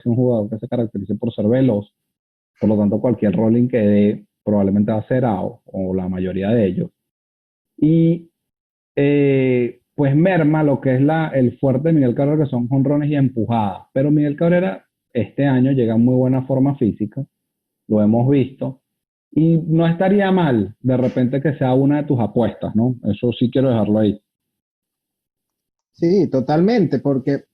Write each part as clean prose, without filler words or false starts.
es un jugador que se caracteriza por ser veloz, por lo tanto cualquier rolling que dé probablemente va a ser out, o la mayoría de ellos. Y pues merma lo que es el fuerte de Miguel Cabrera, que son jonrones y empujadas. Pero Miguel Cabrera este año llega en muy buena forma física, lo hemos visto, y no estaría mal de repente que sea una de tus apuestas, ¿no? Eso sí quiero dejarlo ahí. Sí, totalmente, porque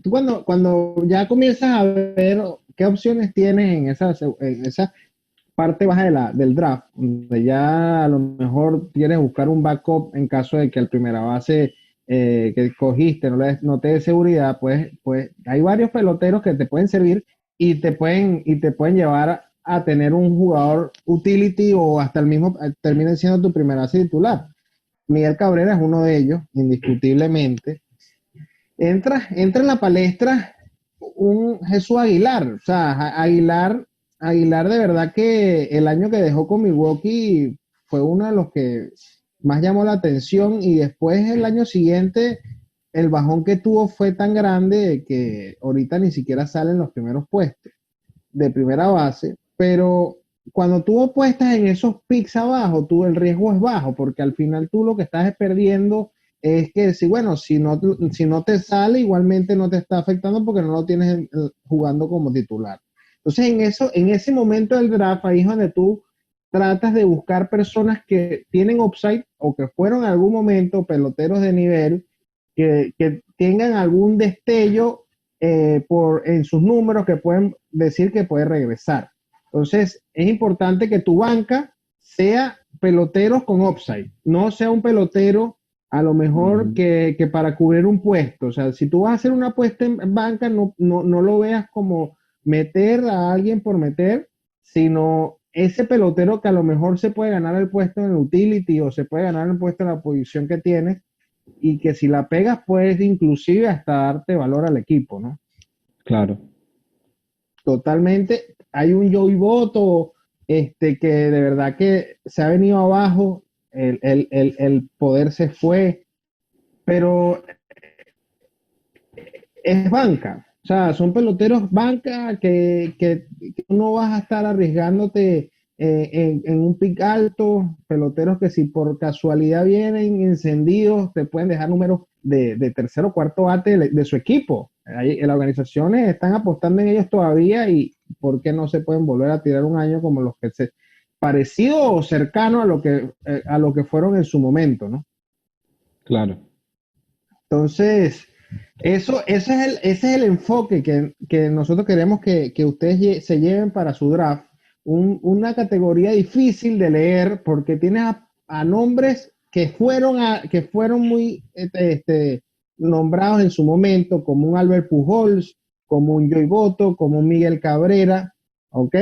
tú cuando ya comienzas a ver qué opciones tienes en esa parte baja del draft, donde ya a lo mejor quieres buscar un backup en caso de que el primera base que cogiste no te dé seguridad, pues hay varios peloteros que te pueden servir y te pueden llevar a tener un jugador utility o hasta el mismo termine siendo tu primera base titular. Miguel Cabrera es uno de ellos, indiscutiblemente. Entra en la palestra un Jesús Aguilar. O sea, Aguilar de verdad que el año que dejó con Milwaukee fue uno de los que más llamó la atención y después el año siguiente el bajón que tuvo fue tan grande que ahorita ni siquiera salen los primeros puestos de primera base, pero cuando tú apuestas en esos picks abajo, el riesgo es bajo, porque al final tú lo que estás perdiendo es que si, bueno, si no te sale, igualmente no te está afectando porque no lo tienes jugando como titular. Entonces, en ese momento del draft, ahí es donde tú tratas de buscar personas que tienen upside o que fueron en algún momento peloteros de nivel, que tengan algún destello en sus números que pueden decir que puede regresar. Entonces, es importante que tu banca sea peloteros con upside, no sea un pelotero a lo mejor Ujú. que para cubrir un puesto. O sea, si tú vas a hacer una apuesta en banca, no lo veas como meter a alguien por meter, sino ese pelotero que a lo mejor se puede ganar el puesto en el utility o se puede ganar el puesto en la posición que tienes y que si la pegas puedes inclusive hasta darte valor al equipo, ¿no? Claro. Totalmente. Hay un Joey Boto que de verdad que se ha venido abajo, el poder se fue, pero es banca. O sea, son peloteros banca que no vas a estar arriesgándote en un pick alto, peloteros que si por casualidad vienen encendidos, te pueden dejar números de tercero o cuarto bate de su equipo. Las organizaciones están apostando en ellos todavía y ¿por qué no se pueden volver a tirar un año como los que parecido o cercano a lo que fueron en su momento, ¿no? Claro. Entonces, ese es el enfoque que nosotros queremos que ustedes se lleven para su draft. Una categoría difícil de leer porque tiene a nombres que fueron muy nombrados en su momento, como un Albert Pujols, como un Joey Boto, como un Miguel Cabrera, ¿ok?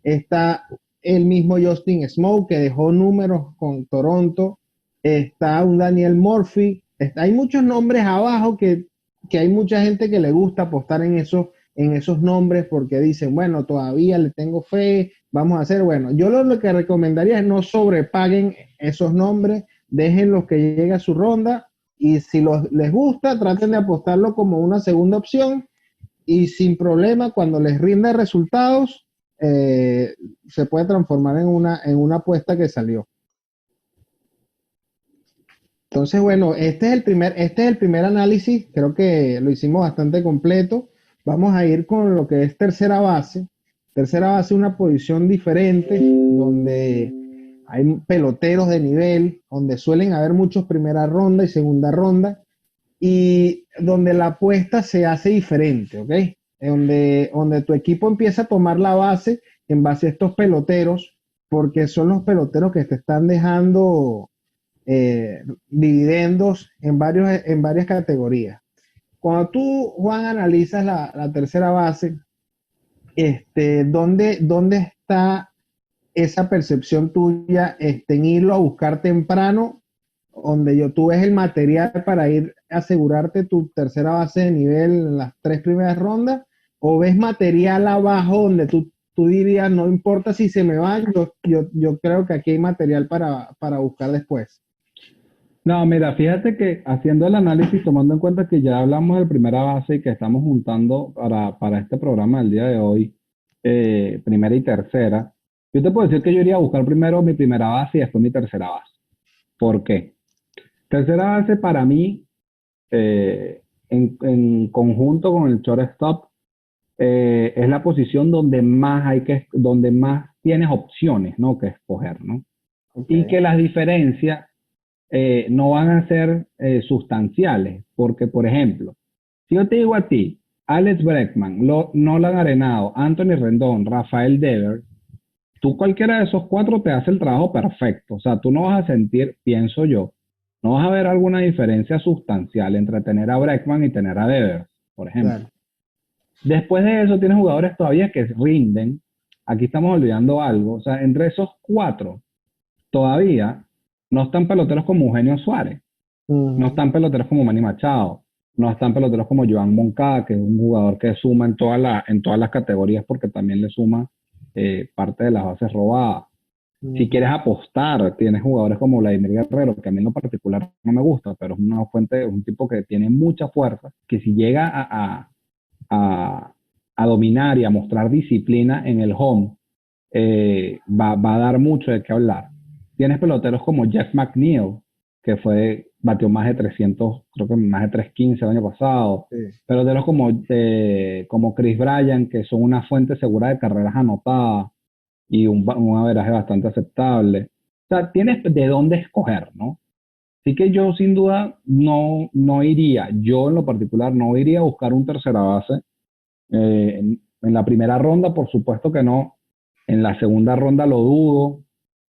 Está el mismo Justin Smoke que dejó números con Toronto, está un Daniel Murphy, hay muchos nombres abajo que hay mucha gente que le gusta apostar en esos nombres porque dicen, bueno, todavía le tengo fe, vamos a hacer, bueno, yo lo que recomendaría es no sobrepaguen esos nombres, dejen los que llegue a su ronda y si les gusta, traten de apostarlo como una segunda opción y sin problema, cuando les rinda resultados, se puede transformar en una apuesta que salió. Entonces, bueno, este es el primer análisis, creo que lo hicimos bastante completo. Vamos a ir con lo que es tercera base. Tercera base es una posición diferente, donde hay peloteros de nivel, donde suelen haber muchos primera ronda y segunda ronda, y donde la apuesta se hace diferente, ¿ok? Donde tu equipo empieza a tomar la base en base a estos peloteros, porque son los peloteros que te están dejando dividendos en varias categorías. Cuando tú, Juan, analizas la tercera base, ¿dónde está esa percepción tuya en irlo a buscar temprano, donde tú ves el material para ir a asegurarte tu tercera base de nivel en las tres primeras rondas, o ves material abajo donde tú dirías, no importa si se me van, yo creo que aquí hay material para buscar después? No, mira, fíjate que haciendo el análisis, tomando en cuenta que ya hablamos de primera base y que estamos juntando para este programa del día de hoy, primera y tercera, yo te puedo decir que yo iría a buscar primero mi primera base y después mi tercera base. ¿Por qué? Tercera base para mí, en conjunto con el shortstop, es la posición donde más donde más tienes opciones, ¿no? Que escoger, ¿no? Ok. Y que las diferencias no van a ser sustanciales, porque, por ejemplo, si yo te digo a ti, Alex Bregman, Nolan Arenado, Anthony Rendón, Rafael Devers, tú cualquiera de esos cuatro te hace el trabajo perfecto. O sea, tú no vas a sentir, pienso yo, no vas a ver alguna diferencia sustancial entre tener a Bregman y tener a Devers, por ejemplo. Claro. Después de eso, tienes jugadores todavía que rinden. Aquí estamos olvidando algo. O sea, entre esos cuatro, todavía no están peloteros como Eugenio Suárez, no Ujú. están peloteros como Manny Machado, no están peloteros como Joan Moncada, que es un jugador que suma en todas las categorías porque también le suma parte de las bases robadas. Si quieres Ujú. apostar, tienes jugadores como Vladimir Guerrero, que a mí en lo particular no me gusta, pero es una fuente, un tipo que tiene mucha fuerza, que si llega a, a dominar y a mostrar disciplina en el home, va a dar mucho de qué hablar. Tienes peloteros como Jeff McNeil, que batió más de 300, creo que más de 315 el año pasado. Sí. Peloteros como Chris Bryan, que son una fuente segura de carreras anotadas y un averaje bastante aceptable. O sea, tienes de dónde escoger, ¿no? Así que yo sin duda no iría, yo en lo particular no iría a buscar un tercera base en la primera ronda, por supuesto que no. En la segunda ronda lo dudo.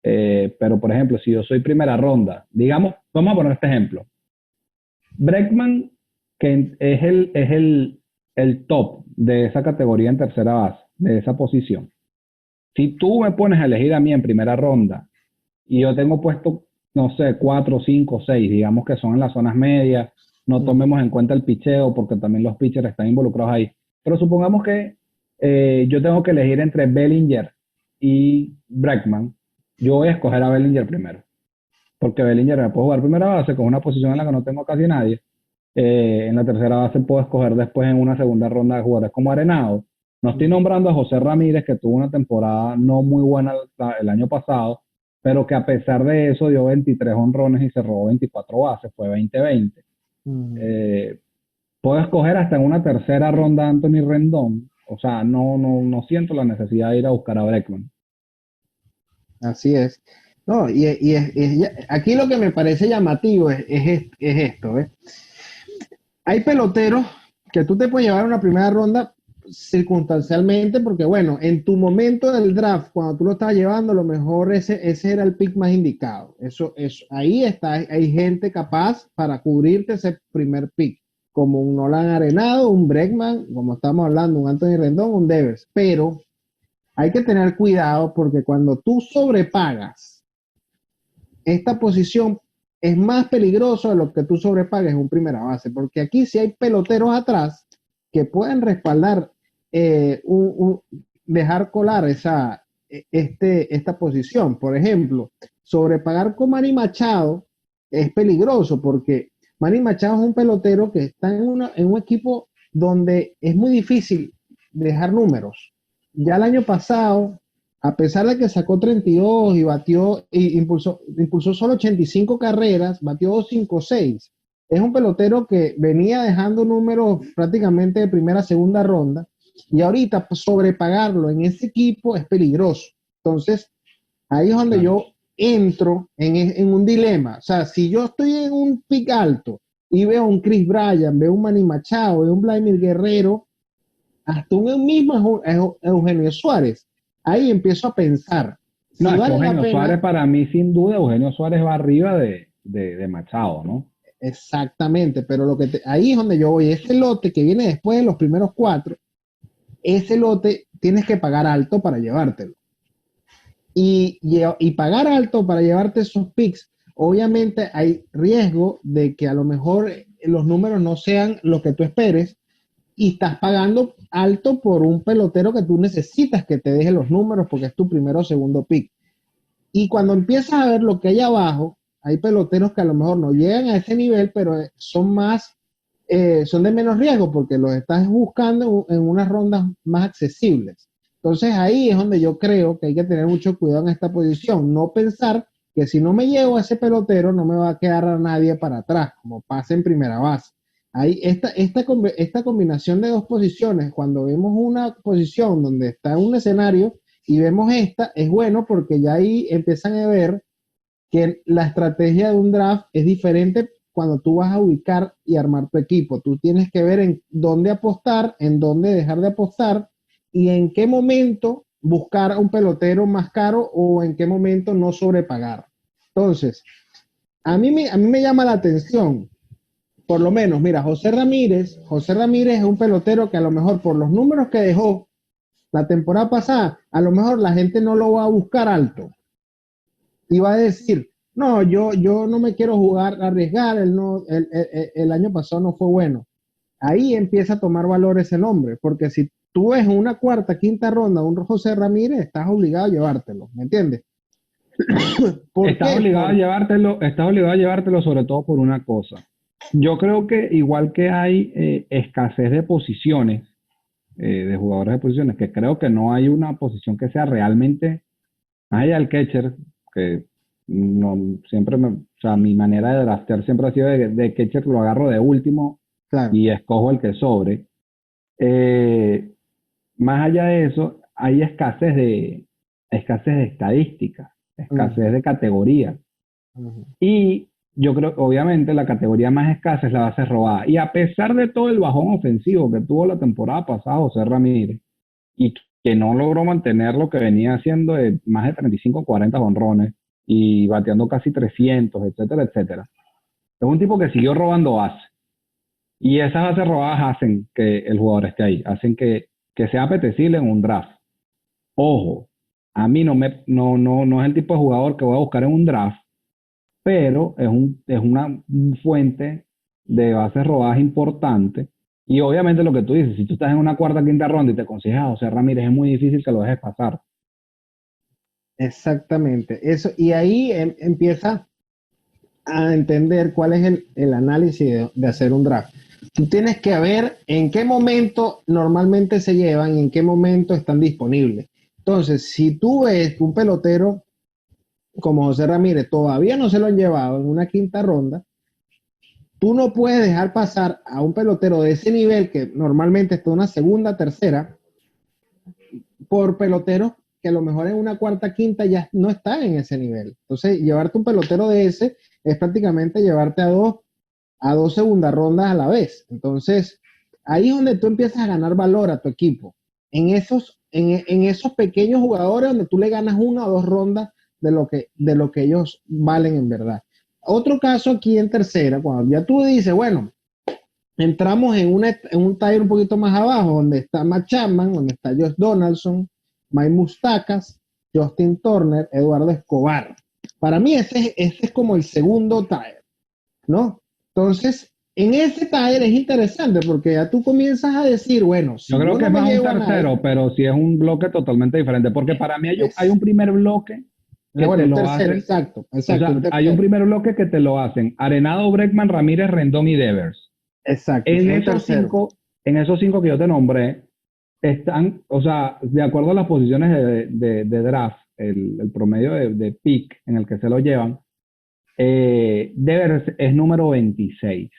Pero, por ejemplo, si yo soy primera ronda, digamos, vamos a poner este ejemplo. Bregman, que es el top de esa categoría en tercera base, de esa posición. Si tú me pones a elegir a mí en primera ronda y yo tengo puesto, no sé, 4, 5, 6, digamos que son en las zonas medias, no Ujú. tomemos en cuenta el picheo porque también los pitchers están involucrados ahí. Pero supongamos que yo tengo que elegir entre Bellinger y Bregman. Yo voy a escoger a Bellinger primero, porque Bellinger me puede jugar primera base con una posición en la que no tengo casi nadie. En la tercera base puedo escoger después en una segunda ronda de jugadores como Arenado. No estoy Ujú. nombrando a José Ramírez, que tuvo una temporada no muy buena el año pasado, pero que a pesar de eso dio 23 honrones y se robó 24 bases, fue 20-20. Ujú. Eh, Puedo escoger hasta en una tercera ronda a Anthony Rendón, o sea, no siento la necesidad de ir a buscar a Bregman. Así es. No, aquí lo que me parece llamativo es esto, ¿ves? Hay peloteros que tú te puedes llevar a una primera ronda circunstancialmente, porque bueno, en tu momento del draft, cuando tú lo estabas llevando, a lo mejor ese era el pick más indicado. Ahí está, hay gente capaz para cubrirte ese primer pick, como un Nolan Arenado, un Bregman, como estamos hablando, un Anthony Rendón, un Devers. Pero hay que tener cuidado porque cuando tú sobrepagas esta posición es más peligroso de lo que tú sobrepagues en un primera base, porque aquí sí hay peloteros atrás que pueden respaldar, dejar colar esta posición. Por ejemplo, sobrepagar con Manny Machado es peligroso porque Manny Machado es un pelotero que está en un equipo donde es muy difícil dejar números. Ya el año pasado a pesar de que sacó 32 y batió, y impulsó solo 85 carreras, batió 256. Es un pelotero que venía dejando números prácticamente de primera, segunda ronda, y ahorita pues, sobrepagarlo en ese equipo es peligroso. Entonces, ahí es donde Claro. yo entro en un dilema. O sea, si yo estoy en un pick alto y veo un Chris Bryan, veo un Manny Machado, veo un Vladimir Guerrero, hasta un mismo Eugenio Suárez. Ahí empiezo a pensar No, si es que vale la Eugenio Suárez pena para mí sin duda, Eugenio Suárez va arriba de Machado, ¿no? exactamente, pero ahí es donde yo voy. Ese lote que viene después de los primeros cuatro, ese lote tienes que pagar alto para llevártelo. Y pagar alto para llevarte esos picks, obviamente hay riesgo de que a lo mejor los números no sean lo que tú esperes y estás pagando alto por un pelotero que tú necesitas que te deje los números porque es tu primero o segundo pick. Y cuando empiezas a ver lo que hay abajo, hay peloteros que a lo mejor no llegan a ese nivel, pero son más, son de menos riesgo porque los estás buscando en unas rondas más accesibles. Entonces ahí es donde yo creo que hay que tener mucho cuidado en esta posición, no pensar que si no me llevo a ese pelotero no me va a quedar a nadie para atrás, como pasa en primera base. Ahí, esta combinación de dos posiciones, cuando vemos una posición donde está un escenario y vemos esta, es bueno porque ya ahí empiezan a ver que la estrategia de un draft es diferente cuando tú vas a ubicar y armar tu equipo. Tú tienes que ver en dónde apostar, en dónde dejar de apostar y en qué momento buscar a un pelotero más caro o en qué momento no sobrepagar. Entonces, a mí me llama la atención, por lo menos, mira, José Ramírez es un pelotero que a lo mejor por los números que dejó la temporada pasada, a lo mejor la gente no lo va a buscar alto y va a decir, no, yo no me quiero jugar, arriesgar, el año pasado no fue bueno. Ahí empieza a tomar valor ese nombre, porque si tú ves una cuarta, quinta ronda un José Ramírez, estás obligado a llevártelo, ¿me entiendes? ¿Por Estás qué? obligado a llevártelo, estás obligado a llevártelo sobre todo por una cosa. Yo creo que igual que hay escasez de posiciones, de jugadores de posiciones, que creo que no hay una posición que sea realmente, más allá del catcher, que no siempre o sea, mi manera de draftear siempre ha sido de catcher, lo agarro de último Claro. y escojo el que sobre. Eh, Más allá de eso, hay escasez de estadísticas, escasez Ujú, de categorías. ujú. Y yo creo que obviamente la categoría más escasa es la base robada. Y a pesar de todo el bajón ofensivo que tuvo la temporada pasada José Ramírez y que no logró mantener lo que venía haciendo de más de 35 40 jonrones y bateando casi 300, etcétera, etcétera. Es un tipo que siguió robando bases. Y esas bases robadas hacen que el jugador esté ahí, hacen que sea apetecible en un draft. Ojo, a mí no es el tipo de jugador que voy a buscar en un draft, pero es una fuente de bases robadas importante. Y obviamente lo que tú dices, si tú estás en una cuarta, quinta ronda y te consigues a José Ramírez, es muy difícil que lo dejes pasar. Exactamente. Eso, y ahí empieza a entender cuál es el análisis de hacer un draft. Tú tienes que ver en qué momento normalmente se llevan y en qué momento están disponibles. Entonces, si tú ves un pelotero como José Ramírez todavía no se lo han llevado en una quinta ronda, tú no puedes dejar pasar a un pelotero de ese nivel que normalmente está en una segunda, tercera, por peloteros que a lo mejor en una cuarta, quinta ya no están en ese nivel. Entonces, llevarte un pelotero de ese es prácticamente llevarte a dos segundas rondas a la vez. Entonces, ahí es donde tú empiezas a ganar valor a tu equipo. En esos pequeños jugadores donde tú le ganas una o dos rondas de lo que ellos valen en verdad. Otro caso aquí en tercera, cuando ya tú dices, bueno, entramos en un tier un poquito más abajo, donde está Matt Chapman, donde está Josh Donaldson, Mike Moustakas, Justin Turner, Eduardo Escobar. Para mí ese es como el segundo tier, ¿no? Entonces, en ese tier es interesante porque ya tú comienzas a decir, bueno, Yo si creo yo que no es me más un llevo a nadie, tercero, pero sí es un bloque totalmente diferente, porque para mí hay un es, primer bloque que bueno, te un lo tercero, hacen, exacto, o exacto, un sea, hay un tercero, primer bloque que te lo hacen Arenado, Bregman, Ramírez, Rendón y Devers. exacto, ese En es un esos tercero, cinco, en esos cinco que yo te nombré, están, o sea, de acuerdo a las posiciones de draft, el promedio de pick en el que se lo llevan, Devers es número 26.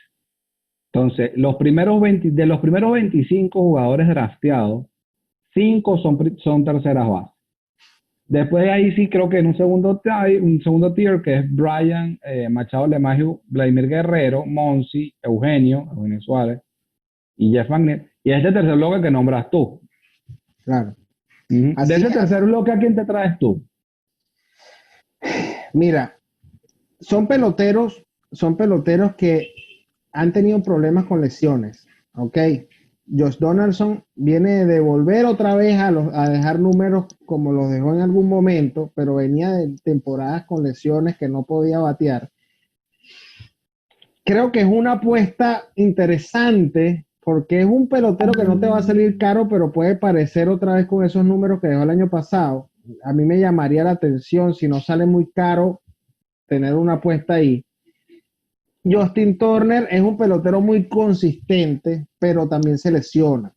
Entonces, de los primeros 25 jugadores drafteados, 5 son terceras bases. Después de ahí sí creo que en un segundo tier, que es Brian, Machado Lemagio, Vladimir Guerrero, Monsi, Eugenio Suárez y Jeff Magnet. Y este tercer bloque que nombras tú. claro. Ujú. De Así ese es. tercer bloque, ¿a quién te traes tú? Mira, son peloteros que han tenido problemas con lesiones, ¿ok? Josh Donaldson viene de volver otra vez a dejar números como los dejó en algún momento, pero venía de temporadas con lesiones que no podía batear. Creo que es una apuesta interesante porque es un pelotero que no te va a salir caro, pero puede parecer otra vez con esos números que dejó el año pasado. A mí me llamaría la atención si no sale muy caro tener una apuesta ahí. Justin Turner es un pelotero muy consistente, pero también se lesiona.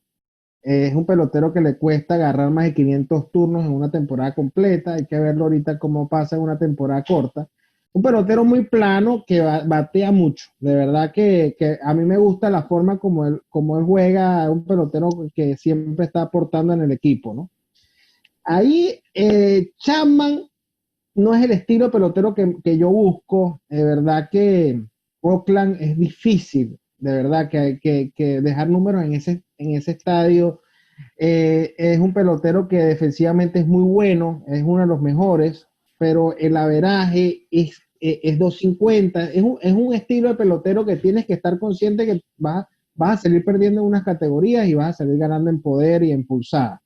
Es un pelotero que le cuesta agarrar más de 500 turnos en una temporada completa. Hay que verlo ahorita cómo pasa en una temporada corta. Un pelotero muy plano que batea mucho. De verdad que a mí me gusta la forma como él juega. Un pelotero que siempre está aportando en el equipo, ¿no? Ahí Chapman no es el estilo de pelotero que yo busco. De verdad que Oakland es difícil. De verdad que dejar números en ese estadio. Es un pelotero que defensivamente es muy bueno, es uno de los mejores, pero el averaje es 250. Es un estilo de pelotero que tienes que estar consciente que vas a salir perdiendo en unas categorías y vas a salir ganando en poder y en pulsada.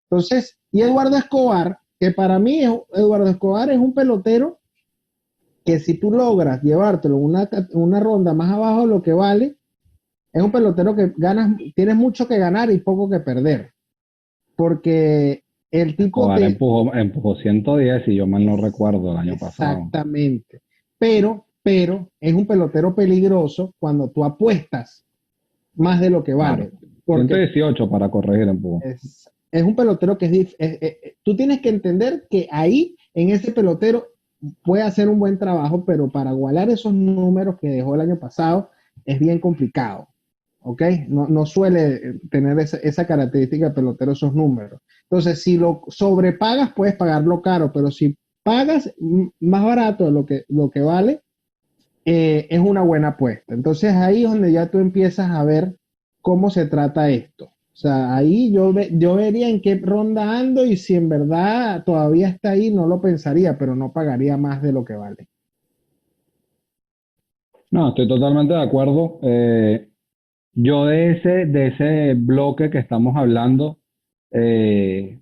Entonces, y Eduardo Escobar, que para mí Eduardo Escobar es un pelotero que si tú logras llevártelo una ronda más abajo de lo que vale, es un pelotero que tienes mucho que ganar y poco que perder. Porque el tipo Escobar empujó 110, si yo mal no recuerdo, el año pasado. Exactamente. Pero es un pelotero peligroso cuando tú apuestas más de lo que vale. Claro. Porque 118 para corregir empujó. es un pelotero que tú tienes que entender que ahí, en ese pelotero, puede hacer un buen trabajo, pero para igualar esos números que dejó el año pasado es bien complicado. ¿Ok? No suele tener esa característica de pelotero, esos números. Entonces, si lo sobrepagas, puedes pagarlo caro, pero si pagas más barato de lo que vale, es una buena apuesta. Entonces, ahí es donde ya tú empiezas a ver cómo se trata esto. O sea, ahí yo vería en qué ronda ando y si en verdad todavía está ahí, no lo pensaría, pero no pagaría más de lo que vale. No, estoy totalmente de acuerdo. Yo de ese bloque que estamos hablando, eh,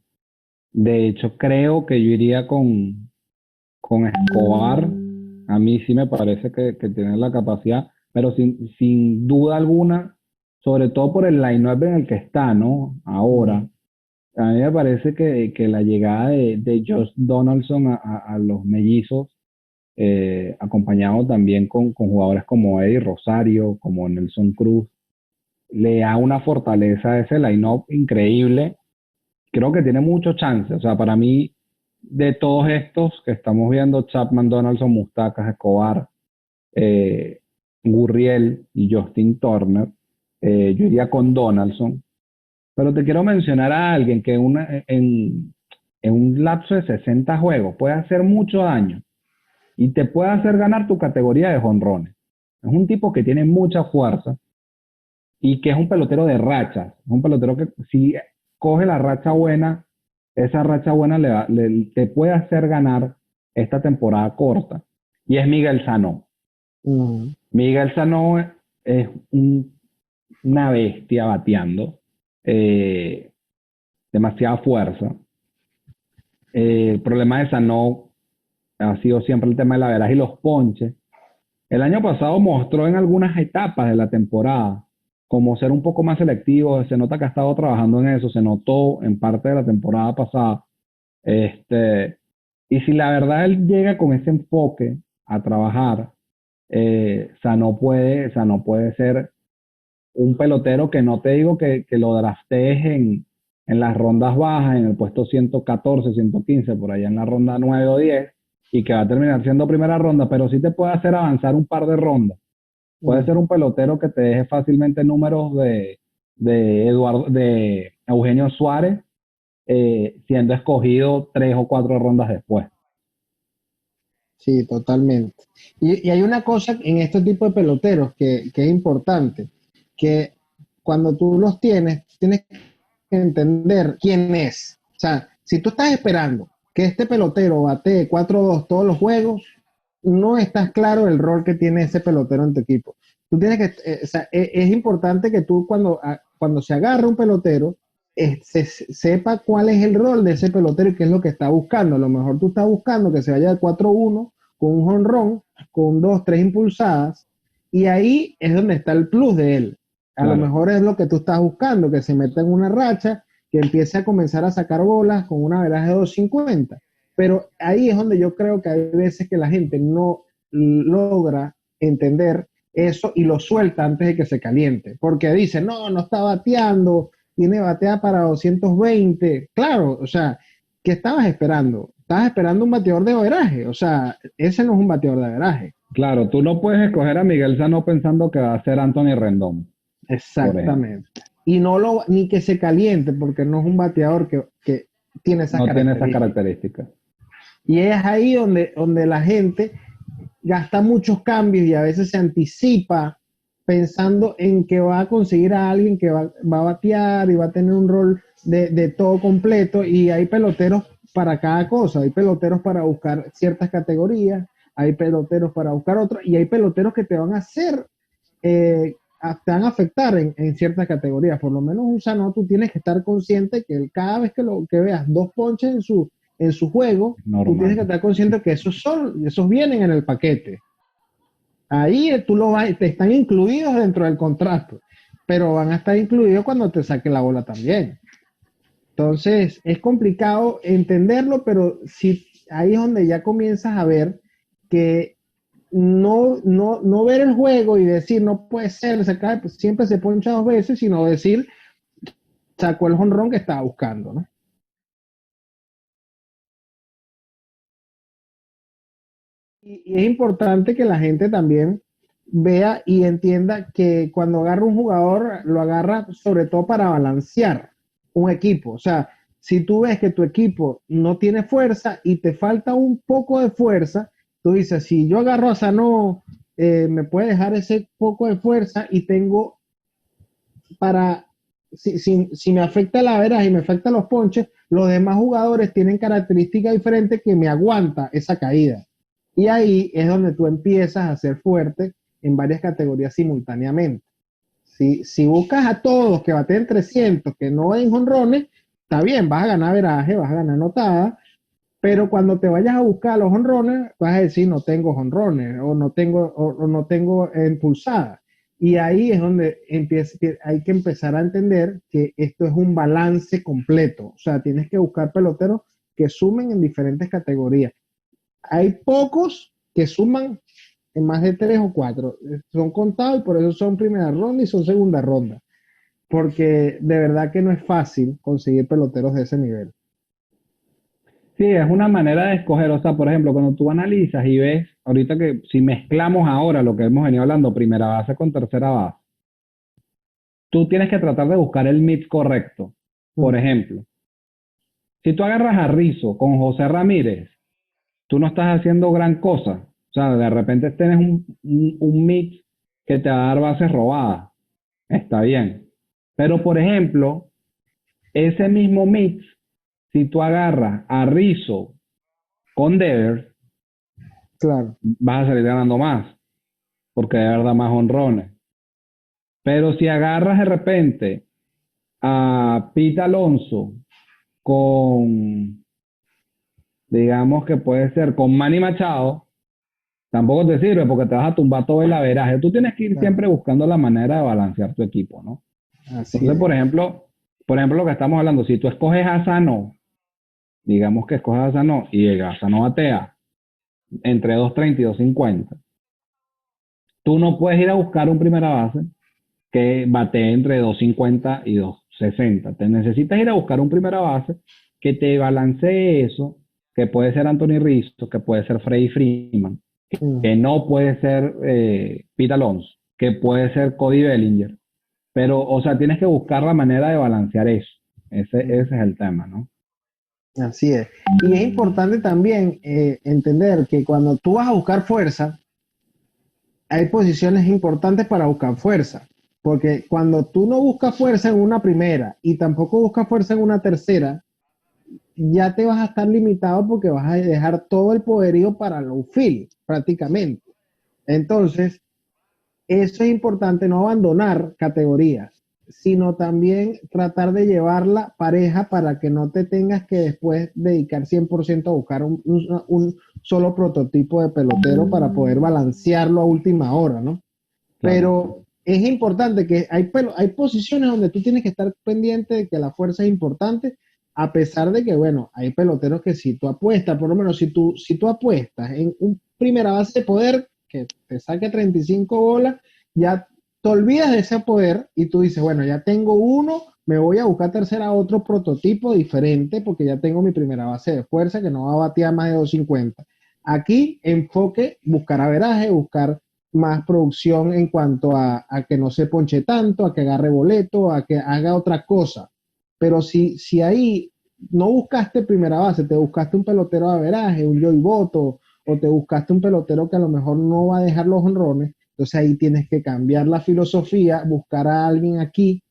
de hecho creo que yo iría con Escobar. A mí sí me parece que tiene la capacidad, pero sin duda alguna, sobre todo por el line-up en el que está, ¿no? Ahora, a mí me parece que la llegada de Josh Donaldson a los Mellizos, acompañado también con jugadores como Eddie Rosario, como Nelson Cruz, le da una fortaleza a ese line-up increíble. Creo que tiene muchos chances. O sea, para mí, de todos estos que estamos viendo, Chapman, Donaldson, Mustacas, Escobar, eh, Gurriel y Justin Turner, yo iría con Donaldson. Pero te quiero mencionar a alguien que en un lapso de 60 juegos puede hacer mucho daño y te puede hacer ganar tu categoría de jonrones. Es un tipo que tiene mucha fuerza y que es un pelotero de rachas. Es un pelotero que si coge la racha buena, esa racha buena te puede hacer ganar esta temporada corta. Y es Miguel Sano. Miguel Sano es una bestia bateando, eh, demasiada fuerza. El problema de Sano ha sido siempre el tema de la veras y los ponches. El año pasado mostró en algunas etapas de la temporada como ser un poco más selectivo. Se nota que ha estado trabajando en eso, se notó en parte de la temporada pasada. Y si la verdad él llega con ese enfoque a trabajar, Sano puede ser un pelotero que no te digo que lo draftees en las rondas bajas, en el puesto 114, 115, por allá en la ronda 9 o 10, y que va a terminar siendo primera ronda, pero sí te puede hacer avanzar un par de rondas. Puede ser un pelotero que te deje fácilmente números de Eugenio Suárez, siendo escogido 3 o 4 rondas después. Sí, totalmente. Y hay una cosa en este tipo de peloteros que es importante, que cuando tú los tienes que entender quién es. O sea, si tú estás esperando que este pelotero batee 4-2 todos los juegos, no estás claro el rol que tiene ese pelotero en tu equipo. Tú tienes que, o sea, es importante que tú cuando se agarra un pelotero, sepa cuál es el rol de ese pelotero y qué es lo que está buscando. A lo mejor tú estás buscando que se vaya de 4-1 con un jonrón, con 2, 3 impulsadas, y ahí es donde está el plus de él. A lo Claro. mejor es lo que tú estás buscando, que se meta en una racha, que empiece a comenzar a sacar bolas con una veraje de 250. Pero ahí es donde yo creo que hay veces que la gente logra entender eso y lo suelta antes de que se caliente, porque dice, no, no está bateando, tiene batea para 220. Claro, o sea, ¿qué estabas esperando? Estabas esperando un bateador de averaje, o sea, ese no es un bateador de averaje. Claro, tú no puedes escoger a Miguel Sano pensando que va a ser Anthony Rendón, por ejemplo. Exactamente. Y no lo, ni que se caliente, porque no es un bateador que tiene esas No tiene esas características. características. Y es ahí donde la gente gasta muchos cambios y a veces se anticipa pensando en que va a conseguir a alguien que va a batear y va a tener un rol de todo completo, y hay peloteros para cada cosa, hay peloteros para buscar ciertas categorías, hay peloteros para buscar otras, y hay peloteros que te van a hacer, te van a afectar en ciertas categorías. Por lo menos un Sano, tú tienes que estar consciente que cada vez que veas dos ponches en su juego, tú tienes que Normal. estar consciente que esos vienen en el paquete. Ahí te están incluidos dentro del contrato, pero van a estar incluidos cuando te saque la bola también. Entonces, es complicado entenderlo, pero sí, ahí es donde ya comienzas a ver que no ver el juego y decir, no puede ser, siempre se poncha dos veces, sino decir, sacó el jonrón que estaba buscando, ¿no? Y es importante que la gente también vea y entienda que cuando agarra un jugador, lo agarra sobre todo para balancear un equipo. O sea, si tú ves que tu equipo no tiene fuerza y te falta un poco de fuerza, tú dices, si yo agarro a Sano, me puede dejar ese poco de fuerza y tengo para, si me afecta la veras y me afecta los ponches, los demás jugadores tienen características diferentes que me aguanta esa caída. Y ahí es donde tú empiezas a ser fuerte en varias categorías simultáneamente. Si buscas a todos que baten 300, que no den jonrones, está bien, vas a ganar veraje, vas a ganar notada, pero cuando te vayas a buscar los jonrones, vas a decir no tengo jonrones o no tengo impulsada. Y ahí es donde hay que empezar a entender que esto es un balance completo. O sea, tienes que buscar peloteros que sumen en diferentes categorías. Hay pocos que suman en más de 3 o 4. Son contados y por eso son primera ronda y son segunda ronda. Porque de verdad que no es fácil conseguir peloteros de ese nivel. Sí, es una manera de escoger. O sea, por ejemplo, cuando tú analizas y ves, ahorita que si mezclamos ahora lo que hemos venido hablando, primera base con tercera base, tú tienes que tratar de buscar el mix correcto. Por ejemplo, si tú agarras a Rizzo con José Ramírez, tú no estás haciendo gran cosa. O sea, de repente tienes un mix que te va a dar bases robadas. Está bien. Pero, por ejemplo, ese mismo mix, si tú agarras a Rizzo con Devers, Claro. vas a salir ganando más, porque de verdad más honrones. Pero si agarras de repente a Pete Alonso con, digamos que puede ser con Manny Machado, tampoco te sirve porque te vas a tumbar todo el averaje. Tú tienes que ir Claro. siempre buscando la manera de balancear tu equipo, ¿no? Así Entonces, es. por ejemplo, lo que estamos hablando, si tú escoges a Sano, digamos que escoges a Sano y a Sano batea entre 230 y 250, tú no puedes ir a buscar un primera base que batee entre 250 y 260. Te necesitas ir a buscar un primera base que te balancee eso, que puede ser Anthony Rizzo, que puede ser Freddie Freeman, que no puede ser Pete Alonso, que puede ser Cody Bellinger. Pero, o sea, tienes que buscar la manera de balancear eso. Ese es el tema, ¿no? Así es. Y es importante también entender que cuando tú vas a buscar fuerza, hay posiciones importantes para buscar fuerza. Porque cuando tú no buscas fuerza en una primera y tampoco buscas fuerza en una tercera, ya te vas a estar limitado porque vas a dejar todo el poderío para el outfield, prácticamente. Entonces, eso es importante, no abandonar categorías, sino también tratar de llevarla pareja para que no te tengas que después dedicar 100% a buscar un solo prototipo de pelotero para poder balancearlo a última hora, ¿no? Claro. Pero es importante que hay posiciones donde tú tienes que estar pendiente de que la fuerza es importante, a pesar de que, bueno, hay peloteros que si tú apuestas, por lo menos si tú apuestas en primera base de poder que te saque 35 bolas, ya te olvidas de ese poder y tú dices, bueno, ya tengo uno, me voy a buscar tercera otro prototipo diferente porque ya tengo mi primera base de fuerza que no va a batear más de 250. Aquí enfoque, buscar averaje, buscar más producción en cuanto a que no se ponche tanto, a que agarre boleto, a que haga otra cosa. Pero si ahí no buscaste primera base, te buscaste un pelotero de averaje, un Joey Boto, o te buscaste un pelotero que a lo mejor no va a dejar los honrones, entonces ahí tienes que cambiar la filosofía, buscar a alguien aquí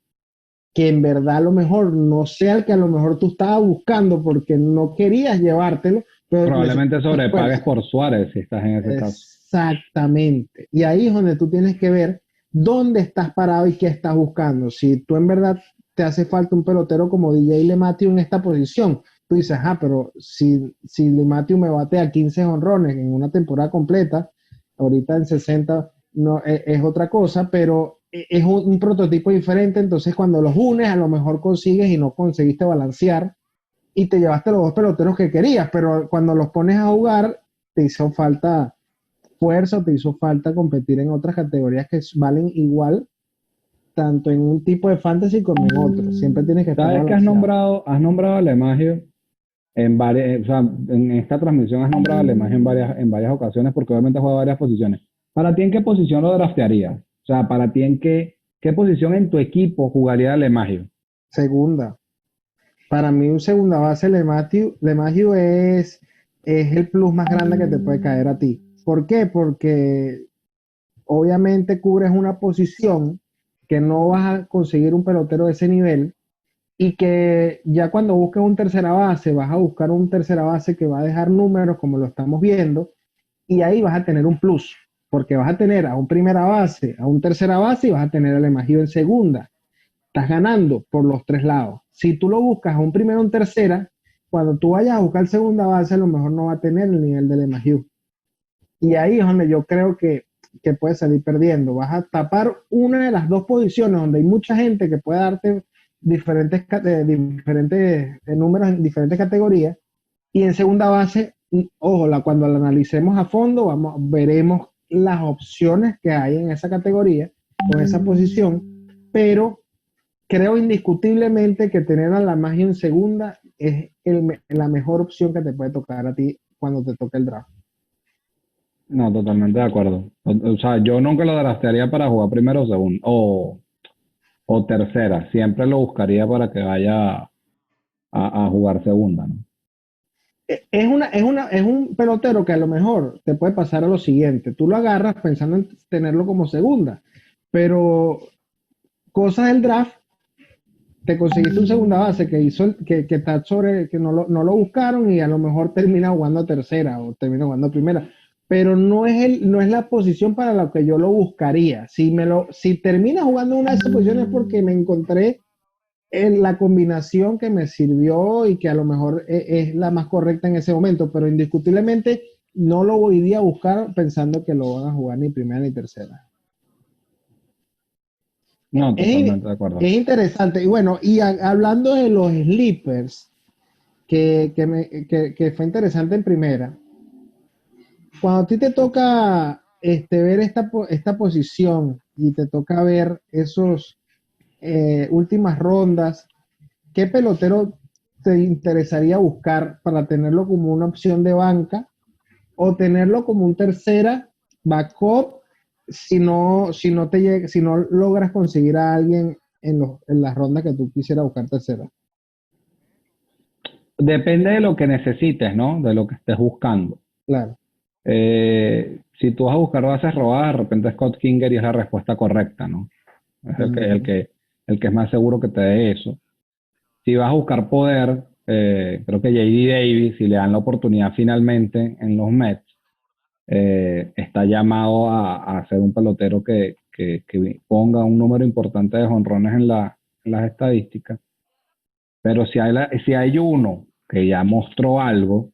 que en verdad a lo mejor no sea el que a lo mejor tú estabas buscando porque no querías llevártelo, pero Probablemente necesitas sobrepagues fuerza. por Suárez si estás en ese caso. Exactamente. Y ahí es donde tú tienes que ver dónde estás parado y qué estás buscando. Si tú en verdad te hace falta un pelotero como DJ LeMahieu en esta posición, tú dices, pero si LeMahieu me batea 15 honrones en una temporada completa, ahorita en 60 no, es otra cosa, pero es un prototipo diferente, entonces cuando los unes a lo mejor consigues y no conseguiste balancear y te llevaste los dos peloteros que querías, pero cuando los pones a jugar te hizo falta fuerza, te hizo falta competir en otras categorías que valen igual, tanto en un tipo de fantasy como en otro. Siempre tienes que estar ¿Sabes que balanceado. has nombrado a LeMahieu en varias, o sea, en esta transmisión has nombrado a LeMahieu en varias ocasiones porque obviamente juega varias posiciones. ¿Para ti en qué posición lo draftearías? O sea, ¿para ti en qué posición en tu equipo jugaría LeMahieu? Segunda. Para mí un segunda base LeMahieu es el plus más grande que te puede caer a ti. ¿Por qué? Porque obviamente cubres una posición que no vas a conseguir un pelotero de ese nivel y que ya cuando busques un tercera base, vas a buscar un tercera base que va a dejar números como lo estamos viendo y ahí vas a tener un plus, porque vas a tener a un primera base, a un tercera base y vas a tener al Emagido en segunda. Estás ganando por los tres lados. Si tú lo buscas a un primero o un tercera, cuando tú vayas a buscar segunda base, a lo mejor no va a tener el nivel del Emagido. Y ahí es donde yo creo que puedes salir perdiendo. Vas a tapar una de las dos posiciones donde hay mucha gente que puede darte diferentes números en diferentes categorías. Y en segunda base, ojo, cuando la analicemos a fondo, veremos las opciones que hay en esa categoría, con esa posición, pero creo indiscutiblemente que tener a la magia en segunda es la mejor opción que te puede tocar a ti cuando te toque el draft. No, totalmente de acuerdo. O sea, yo nunca lo draftearía para jugar primero o segundo, o tercera. Siempre lo buscaría para que vaya a jugar segunda, ¿no? Es un pelotero que a lo mejor te puede pasar a lo siguiente. Tú lo agarras pensando en tenerlo como segunda, pero cosas del draft, te conseguiste un segunda base que hizo que está sobre, que no lo buscaron y a lo mejor termina jugando tercera o termina jugando primera. Pero no es la posición para la que yo lo buscaría. Si termina jugando una de esas posiciones es porque me encontré en la combinación que me sirvió y que a lo mejor es la más correcta en ese momento, pero indiscutiblemente no lo voy a buscar pensando que lo van a jugar ni primera ni tercera. No, Es, totalmente de acuerdo. es interesante. Y bueno, hablando de los sleepers, que fue interesante en primera, cuando a ti te toca ver esta posición y te toca ver esos últimas rondas, ¿qué pelotero te interesaría buscar para tenerlo como una opción de banca o tenerlo como un tercera backup si no logras conseguir a alguien en las rondas que tú quisieras buscar tercera? Depende de lo que necesites, ¿no? De lo que estés buscando. Claro. Si tú vas a buscar bases robadas, de repente Scott Kingery es la respuesta correcta, ¿no? Es Ujú. el que es más seguro que te dé eso. Si vas a buscar poder, creo que JD Davis, si le dan la oportunidad finalmente en los Mets, está llamado a ser un pelotero que ponga un número importante de jonrones en las estadísticas. Pero si hay uno que ya mostró algo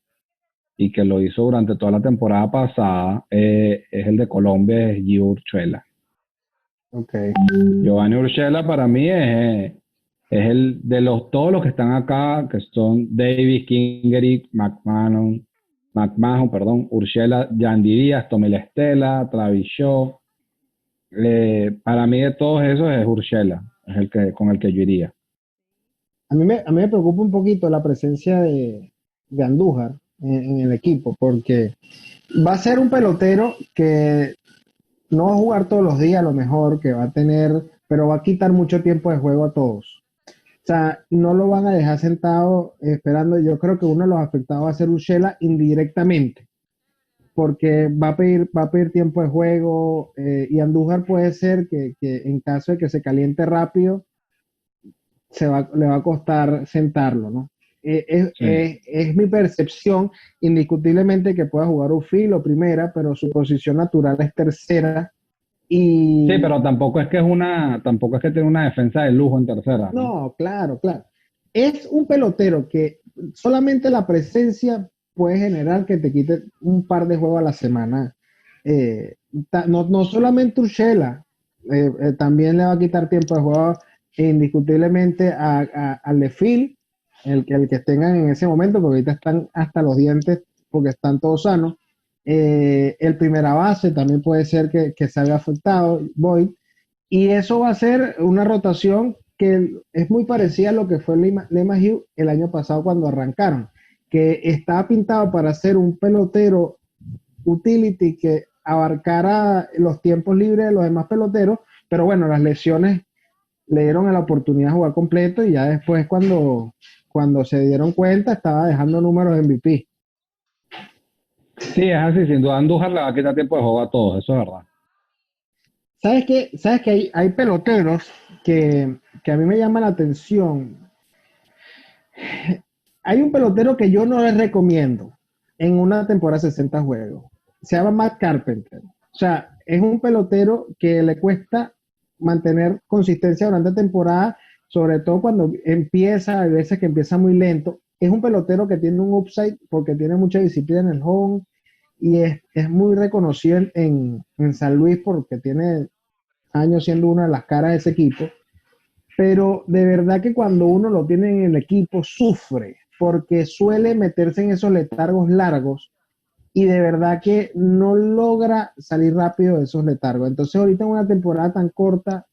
y que lo hizo durante toda la temporada pasada, es el de Colombia, es Gio Urshela. Ok. Giovanni Urshela para mí es el de todos los que están acá, que son Davis, Kingery, McMahon. McMahon, perdón, Urshela, Yandy Díaz, Tomil Estela, Travis Shaw. Para mí de todos esos es Urshela, es el que, con el que yo iría. A mí me preocupa un poquito la presencia de Andújar en el equipo, porque va a ser un pelotero que no va a jugar todos los días, a lo mejor, que va a tener, pero va a quitar mucho tiempo de juego a todos. O sea, no lo van a dejar sentado esperando. Yo creo que uno de los afectados va a ser Urshela indirectamente, porque va a pedir tiempo de juego, y Andújar puede ser que en caso de que se caliente rápido, le va a costar sentarlo, ¿no? Sí. Es mi percepción, indiscutiblemente que pueda jugar Ufil o primera, pero su posición natural es tercera. Sí, Y pero tampoco es que tiene una defensa de lujo en tercera, ¿no? no, claro, claro. Es un pelotero que solamente la presencia puede generar que te quite un par de juegos a la semana. Eh, no solamente Urshela, también le va a quitar tiempo de juego indiscutiblemente al de Phil, el que tengan en ese momento, porque ahorita están hasta los dientes porque están todos sanos. El primera base también puede ser que salga afectado, Boyd. Y eso va a ser una rotación que es muy parecida a lo que fue LeMahieu el año pasado cuando arrancaron, que estaba pintado para ser un pelotero utility que abarcara los tiempos libres de los demás peloteros, pero bueno, las lesiones le dieron la oportunidad de jugar completo y ya después cuando se dieron cuenta estaba dejando números de MVP. Sí, es así, sin duda Andújar le va a quitar tiempo de juego a todos, eso es verdad. ¿Sabes qué? ¿Sabes que hay peloteros que a mí me llaman la atención? Hay un pelotero que yo no les recomiendo en una temporada de 60 juegos. Se llama Matt Carpenter. O sea, es un pelotero que le cuesta mantener consistencia durante la temporada, sobre todo cuando empieza, hay veces que empieza muy lento. Es un pelotero que tiene un upside porque tiene mucha disciplina en el home y es muy reconocido en San Luis porque tiene años siendo una de las caras de ese equipo, pero de verdad que cuando uno lo tiene en el equipo sufre porque suele meterse en esos letargos largos y de verdad que no logra salir rápido de esos letargos. Entonces ahorita en una temporada tan corta,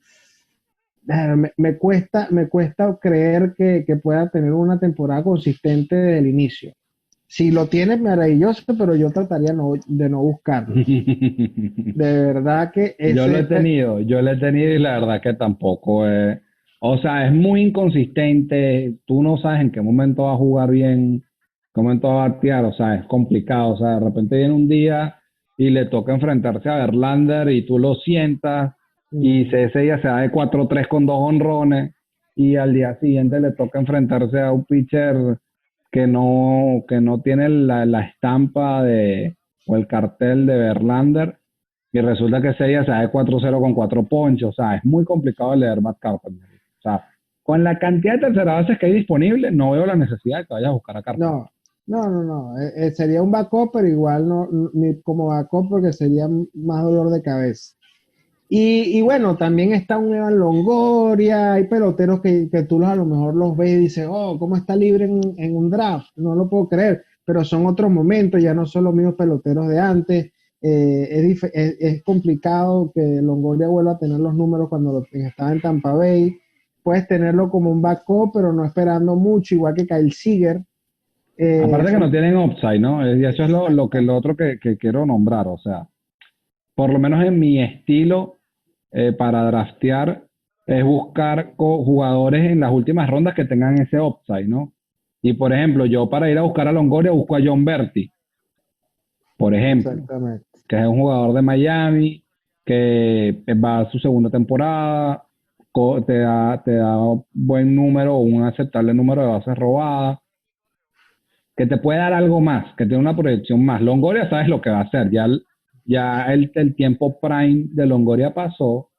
me cuesta creer que pueda tener una temporada consistente desde el inicio. Si lo tiene, maravilloso, pero yo trataría de no buscarlo. De verdad que ese, Yo lo he tenido y la verdad que tampoco es, o sea, es muy inconsistente, tú no sabes en qué momento va a jugar bien, en qué momento va a batear, o sea, es complicado, o sea, de repente viene un día y le toca enfrentarse a Verlander y tú lo sientas y ese día se da de 4-3 con 2 honrones y al día siguiente le toca enfrentarse a un pitcher que no tiene la estampa de, o el cartel de Verlander y resulta que ese día se da de 4-0 con 4 ponchos. O sea, es muy complicado leer Matt Carpenter. O sea, con la cantidad de tercera bases que hay disponible, no veo la necesidad de que vayas a buscar a Carpenter. no, no. Sería un backup, pero igual no, ni como backup porque sería más dolor de cabeza. Y bueno, también está un Evan Longoria, hay peloteros que tú a lo mejor los ves y dices, oh, ¿cómo está libre en un draft? No lo puedo creer, pero son otros momentos, ya no son los mismos peloteros de antes. Es complicado que Longoria vuelva a tener los números cuando estaba en Tampa Bay. Puedes tenerlo como un backup, pero no esperando mucho, igual que Kyle Seager. Aparte que no Son tienen upside, ¿no? Y eso es lo otro que quiero nombrar. O sea, por lo menos en mi estilo para draftear es buscar jugadores en las últimas rondas que tengan ese upside, ¿no? Y por ejemplo, yo para ir a buscar a Longoria busco a John Berti, por ejemplo, exactamente. que es un jugador de Miami, que va a su segunda temporada, te da buen número, un aceptable número de bases robadas, que te puede dar algo más, que tiene una proyección más. Longoria sabes lo que va a hacer, ya el tiempo prime de Longoria pasó,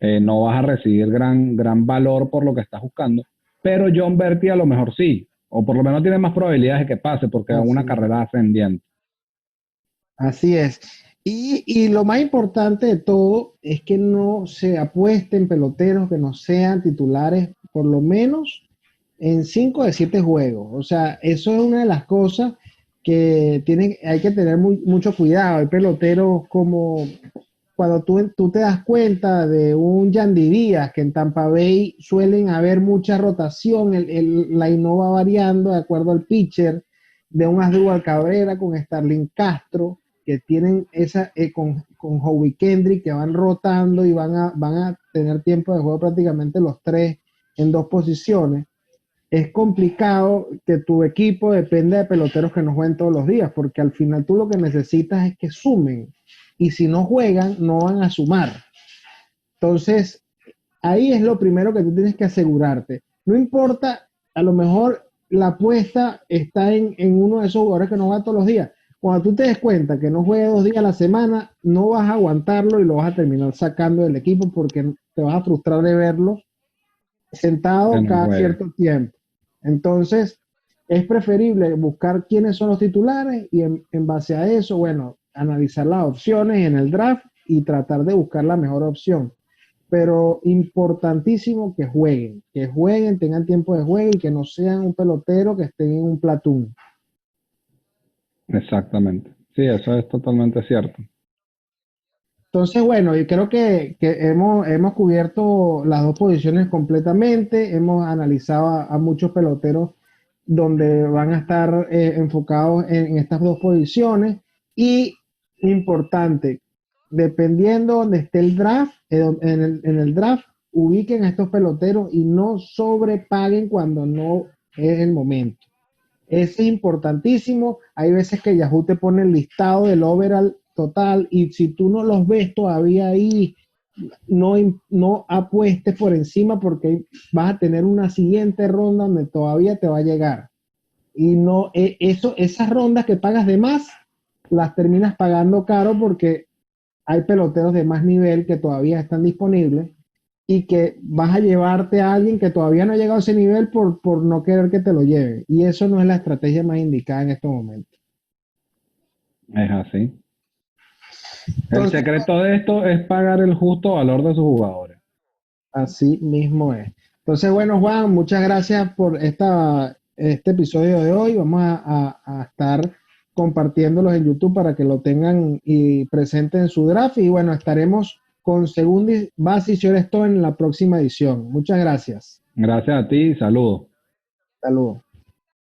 no vas a recibir gran valor por lo que estás buscando, pero John Berti a lo mejor sí, o por lo menos tiene más probabilidades de que pase porque es una Así carrera ascendiente. Así es. Y lo más importante de todo es que no se apuesten peloteros que no sean titulares por lo menos en 5 de 7 juegos. O sea, eso es una de las cosas hay que tener mucho cuidado. Hay peloteros como cuando tú te das cuenta de un Yandy Díaz, que en Tampa Bay suelen haber mucha rotación, la line va variando de acuerdo al pitcher, de un Asdrúbal Cabrera con Starlin Castro, que tienen con Howie Kendrick, que van rotando y van a tener tiempo de juego prácticamente los tres en dos posiciones. Es complicado que tu equipo dependa de peloteros que no jueguen todos los días, porque al final tú lo que necesitas es que sumen, y si no juegan, no van a sumar. Entonces, ahí es lo primero que tú tienes que asegurarte. No importa, a lo mejor la apuesta está en uno de esos jugadores que no va todos los días. Cuando tú te des cuenta que no juegue 2 días a la semana, no vas a aguantarlo y lo vas a terminar sacando del equipo porque te vas a frustrar de verlo sentado cada cierto tiempo. Entonces, es preferible buscar quiénes son los titulares y en base a eso, bueno, analizar las opciones en el draft y tratar de buscar la mejor opción. Pero importantísimo que jueguen, tengan tiempo de juego y que no sean un pelotero que estén en un platoon. Exactamente. Sí, eso es totalmente cierto. Entonces, bueno, yo creo que hemos cubierto las dos posiciones completamente, hemos analizado a muchos peloteros donde van a estar enfocados en estas dos posiciones y importante, dependiendo donde esté el draft, en el draft, ubiquen a estos peloteros y no sobrepaguen cuando no es el momento. Es importantísimo. Hay veces que Yahoo te pone el listado del overall total y si tú no los ves todavía ahí, no apuestes por encima porque vas a tener una siguiente ronda donde todavía te va a llegar. Y no, esas rondas que pagas de más, las terminas pagando caro porque hay peloteros de más nivel que todavía están disponibles y que vas a llevarte a alguien que todavía no ha llegado a ese nivel por no querer que te lo lleve. Y eso no es la estrategia más indicada en estos momentos. Es así. Entonces, El secreto de esto es pagar el justo valor de sus jugadores. así mismo es. Entonces, bueno, Juan, muchas gracias por este episodio de hoy. Vamos a estar compartiéndolos en YouTube para que lo tengan y presenten en su draft. Y bueno, estaremos con segunda base y señor esto en la próxima edición. Muchas gracias. Gracias a ti y saludos. Hasta luego.